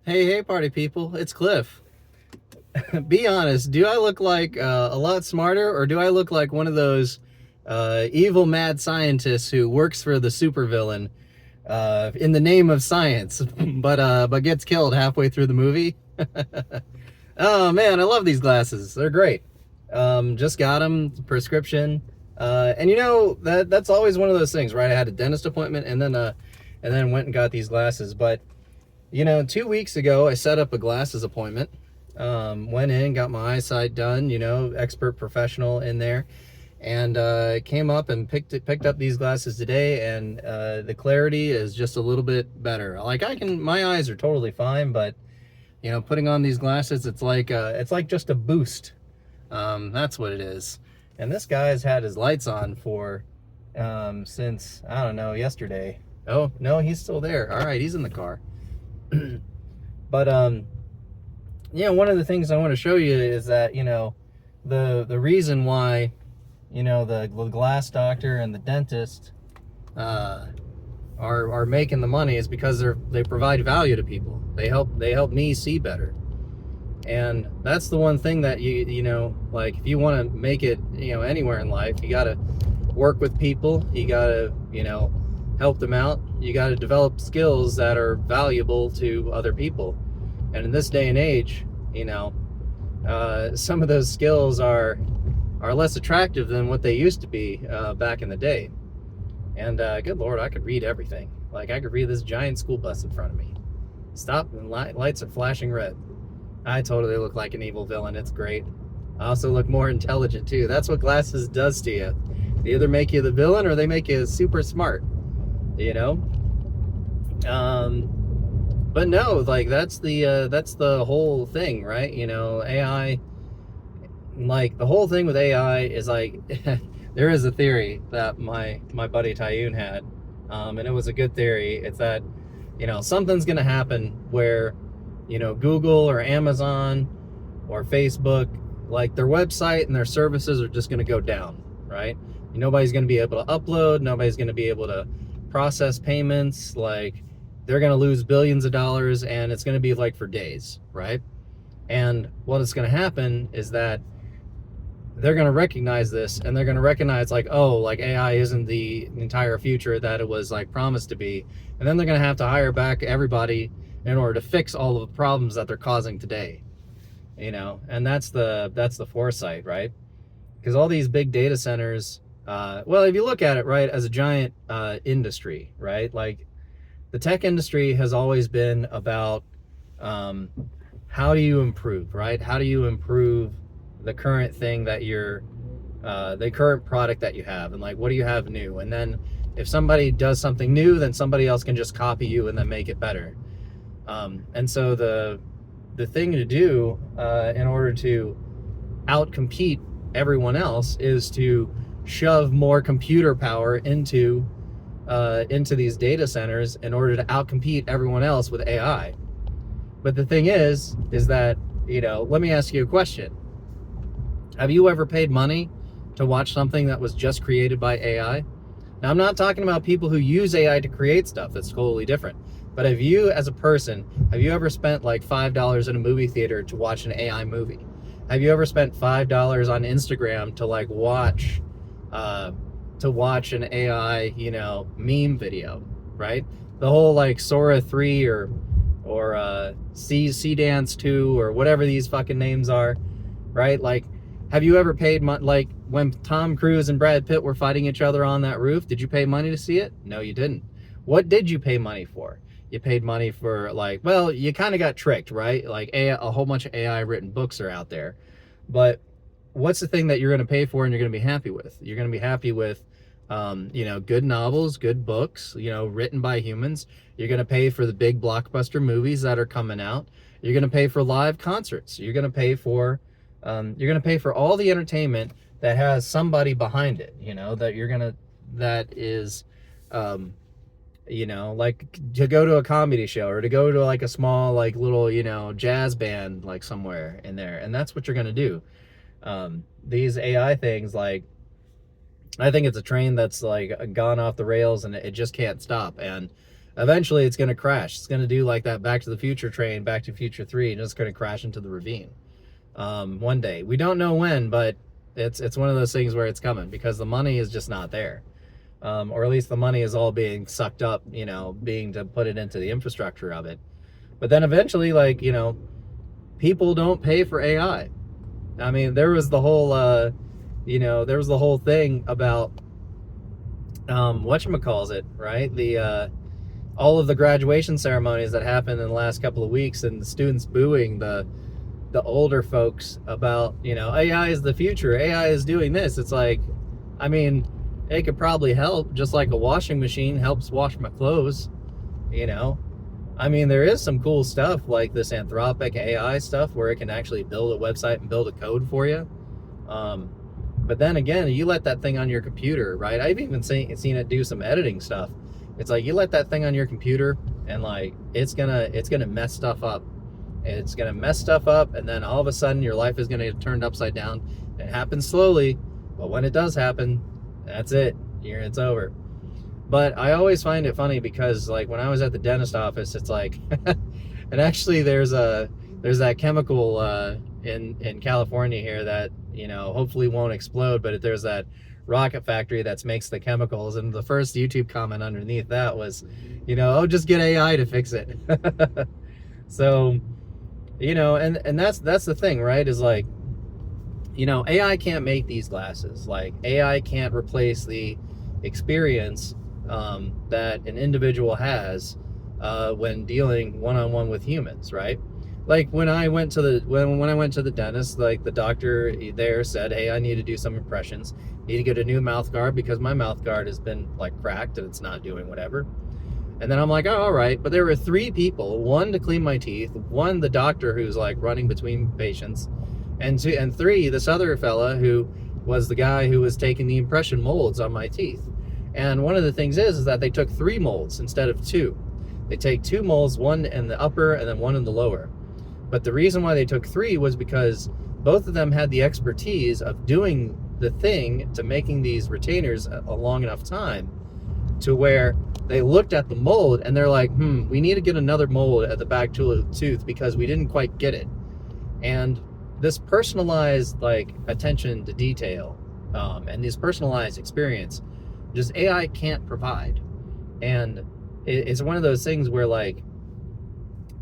Hey, party people, it's Cliff. Be honest, do I look like a lot smarter, or do I look like one of those evil mad scientists who works for the supervillain in the name of science, but gets killed halfway through the movie? Oh man, I love these glasses. They're great. Just got them, prescription, and that's always one of those things, right? I had a dentist appointment, and then went and got these glasses, but 2 weeks ago, I set up a glasses appointment. Went in, got my eyesight done, expert professional in there, and came up and picked up these glasses today, and the clarity is just a little bit better. Like my eyes are totally fine, but putting on these glasses, it's like just a boost. That's what it is. And this guy's had his lights on for since, I don't know, yesterday. Oh no, he's still there. All right, he's in the car. But one of the things I want to show you is that the reason why the glass doctor and the dentist are making the money is because they provide value to people. They help me see better. And that's the one thing that like, if you want to make it anywhere in life, you got to work with people, you got to help them out, you got to develop skills that are valuable to other people. And in this day and age, some of those skills are less attractive than what they used to be back in the day. And good Lord, I could read everything. Like, I could read this giant school bus in front of me. Stop, and lights are flashing red. I totally look like an evil villain. It's great. I also look more intelligent too. That's what glasses does to you. They either make you the villain or they make you super smart. But no, like, that's the whole thing, right? AI, like, the whole thing with AI is like there is a theory that my buddy Tayun had, and it was a good theory. It's that something's gonna happen where Google or Amazon or Facebook, like, their website and their services are just gonna go down, right? Nobody's gonna be able to upload, nobody's gonna be able to process payments. Like, they're going to lose billions of dollars, and it's going to be like for days, right? And what is going to happen is that they're going to recognize this, and they're going to recognize, like, oh, like, AI isn't the entire future that it was like promised to be. And then they're going to have to hire back everybody in order to fix all of the problems that they're causing today. And that's the foresight, right? Because all these big data centers, well, if you look at it, right, as a giant industry, right, like, the tech industry has always been about how do you improve, right? How do you improve the current thing that the current product that you have, and, like, what do you have new? And then if somebody does something new, then somebody else can just copy you and then make it better. And so the thing to do in order to outcompete everyone else is to shove more computer power into these data centers in order to outcompete everyone else with AI. But the thing is that, let me ask you a question. Have you ever paid money to watch something that was just created by AI? Now, I'm not talking about people who use AI to create stuff. That's totally different. But have you, as a person, have you ever spent like $5 in a movie theater to watch an AI movie? Have you ever spent $5 on Instagram to, like, watch an AI, meme video, right? The whole, like, Sora 3 or C Dance 2 or whatever these fucking names are, right? Like, have you ever paid like, when Tom Cruise and Brad Pitt were fighting each other on that roof, did you pay money to see it? No, you didn't. What did you pay money for? You paid money for, like, well, you kind of got tricked, right? Like, a whole bunch of AI written books are out there. But what's the thing that you're going to pay for and you're going to be happy with? You're going to be happy with, good novels, good books, written by humans. You're going to pay for the big blockbuster movies that are coming out. You're going to pay for live concerts. You're going to pay for all the entertainment that has somebody behind it, that is, like, to go to a comedy show or to go to, like, a small, like, little, jazz band, like, somewhere in there. And that's what you're going to do. These AI things, like, I think it's a train that's, like, gone off the rails, and it just can't stop. And Eventually it's going to crash. It's going to do like that Back to the Future train, Back to Future 3, and it's going to crash into the ravine one day. We don't know when, but it's one of those things where it's coming because the money is just not there. Or at least the money is all being sucked up, being to put it into the infrastructure of it. But then eventually, like, people don't pay for AI. I mean, there was the whole, there was the whole thing about, whatchamacallit, right? All of the graduation ceremonies that happened in the last couple of weeks, and the students booing the older folks about, AI is the future, AI is doing this. It's like, I mean, it could probably help, just like a washing machine helps wash my clothes, I mean, there is some cool stuff like this Anthropic AI stuff where it can actually build a website and build a code for you. But then again, you let that thing on your computer, right? I've even seen it do some editing stuff. It's like you let that thing on your computer and like it's gonna mess stuff up. It's gonna mess stuff up, and then all of a sudden your life is gonna get turned upside down. It happens slowly, but when it does happen, that's it. It's over. But I always find it funny because, like, when I was at the dentist office, it's like, and actually there's that chemical in California here that hopefully won't explode, but there's that rocket factory that makes the chemicals, and the first YouTube comment underneath that was, oh, just get AI to fix it. So, and that's the thing, right? Is like, AI can't make these glasses. Like, AI can't replace the experience that an individual has when dealing one-on-one with humans, right? Like when I went to the dentist, like the doctor there said, hey, I need to do some impressions, need to get a new mouth guard because my mouth guard has been like cracked and it's not doing whatever. And then I'm like, oh, all right. But there were 3 people, one to clean my teeth, one the doctor who's like running between patients, and 3 this other fella who was the guy who was taking the impression molds on my teeth. And one of the things is that they took 3 molds instead of 2. They take 2 molds, one in the upper and then one in the lower. But the reason why they took 3 was because both of them had the expertise of doing the thing to making these retainers a long enough time to where they looked at the mold and they're like, we need to get another mold at the back tooth because we didn't quite get it. And this personalized like attention to detail and this personalized experience, just AI can't provide. And it's one of those things where like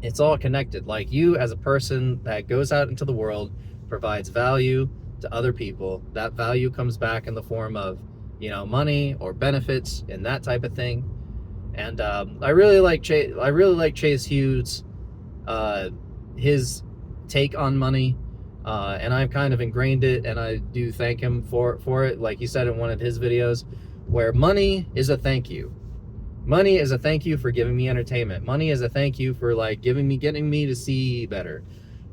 it's all connected. Like you as a person that goes out into the world, provides value to other people, that value comes back in the form of money or benefits and that type of thing. And I really like Chase Hughes, his take on money, and I've kind of ingrained it, and I do thank him for it. Like he said in one of his videos, where money is a thank you. Money is a thank you for giving me entertainment. Money is a thank you for like getting me to see better.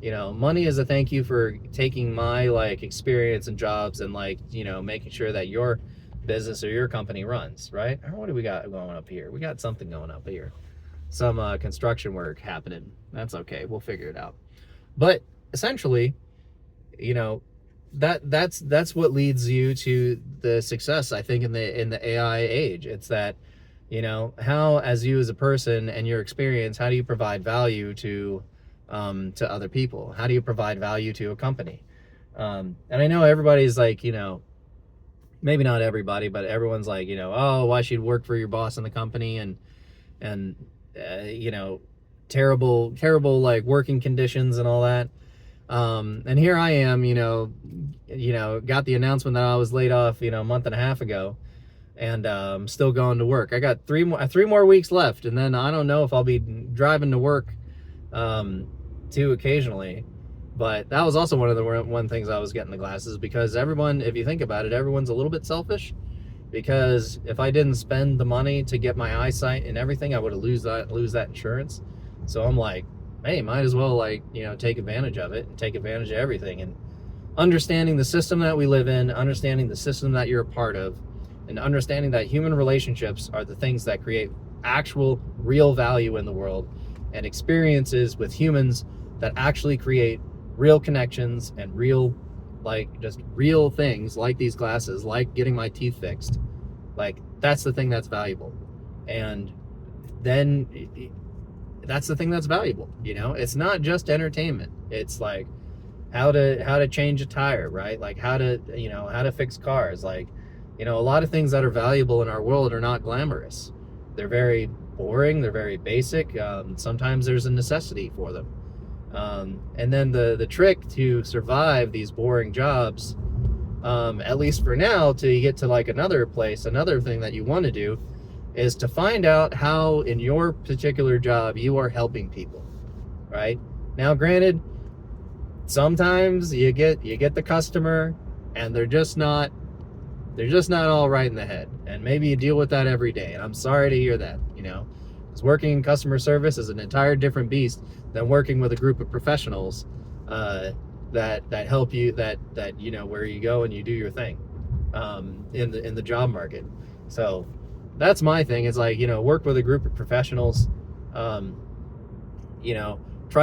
Money is a thank you for taking my like experience and jobs and like, making sure that your business or your company runs, right? What do we got going up here? We got something going up here. Some construction work happening. That's okay. We'll figure it out. But essentially, that's what leads you to the success, I think, in the AI age. It's that, how, as you as a person and your experience, how do you provide value to other people? How do you provide value to a company? And I know everybody's like, maybe not everybody, but everyone's like, oh, why should you work for your boss in the company and terrible like working conditions and all that. And here I am, got the announcement that I was laid off, a month and a half ago, and still going to work. I got 3 more weeks left, and then I don't know if I'll be driving to work too occasionally. But that was also one of the things I was getting the glasses, because everyone, if you think about it, everyone's a little bit selfish. Because if I didn't spend the money to get my eyesight and everything, I would have lose that insurance. So I'm like, hey, might as well take advantage of it and take advantage of everything. And understanding the system that we live in, understanding the system that you're a part of, and understanding that human relationships are the things that create actual real value in the world, and experiences with humans that actually create real connections and real things, like these glasses, like getting my teeth fixed. Like, that's the thing that's valuable. And then that's the thing that's valuable. You know, it's not just entertainment. It's like how to change a tire, right? Like how to fix cars. Like, a lot of things that are valuable in our world are not glamorous. They're very boring. They're very basic. Sometimes there's a necessity for them. And then the trick to survive these boring jobs, at least for now, till you get to like another place, another thing that you want to do, is to find out how in your particular job you are helping people, right? Now, granted, sometimes you get the customer and they're just not all right in the head, and maybe you deal with that every day, and I'm sorry to hear that, because working in customer service is an entire different beast than working with a group of professionals that help you, that where you go and you do your thing in the job market. So that's my thing. It's like, work with a group of professionals, try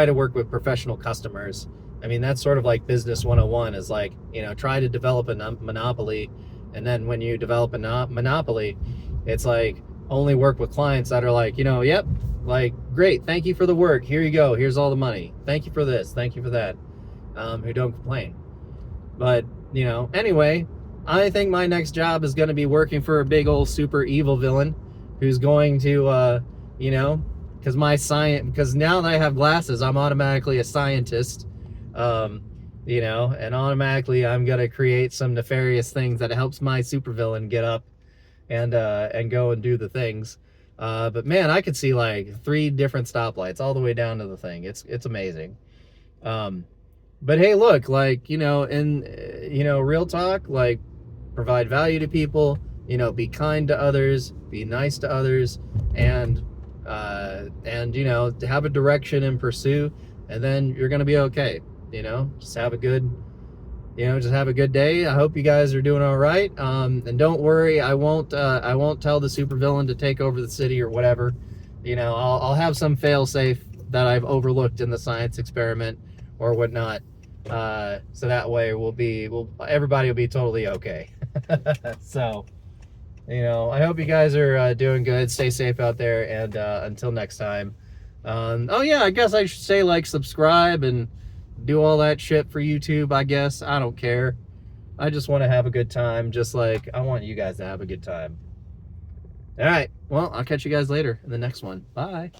to work with professional customers. I mean, that's sort of like business 101, is like, try to develop a monopoly. And then when you develop a monopoly, it's like only work with clients that are like, yep, like, great, thank you for the work. Here you go. Here's all the money. Thank you for this. Thank you for that. Who don't complain. But, anyway, I think my next job is going to be working for a big old super evil villain who's going to, because now that I have glasses, I'm automatically a scientist. And automatically I'm gonna create some nefarious things that helps my supervillain get up and go and do the things. But man, I could see like 3 different stoplights all the way down to the thing. It's amazing. But hey, look, like, real talk, like, provide value to people, be kind to others, be nice to others, and have a direction and pursue, and then you're gonna be okay. Just have a good day. I hope you guys are doing all right. And don't worry, I won't tell the supervillain to take over the city or whatever. I'll have some fail safe that I've overlooked in the science experiment or whatnot. So that way everybody will be totally okay. So, I hope you guys are doing good. Stay safe out there, and until next time. Oh yeah, I guess I should say, like, subscribe and do all that shit for YouTube, I guess. I don't care. I just want to have a good time, just like I want you guys to have a good time. All right, well, I'll catch you guys later in the next one. Bye.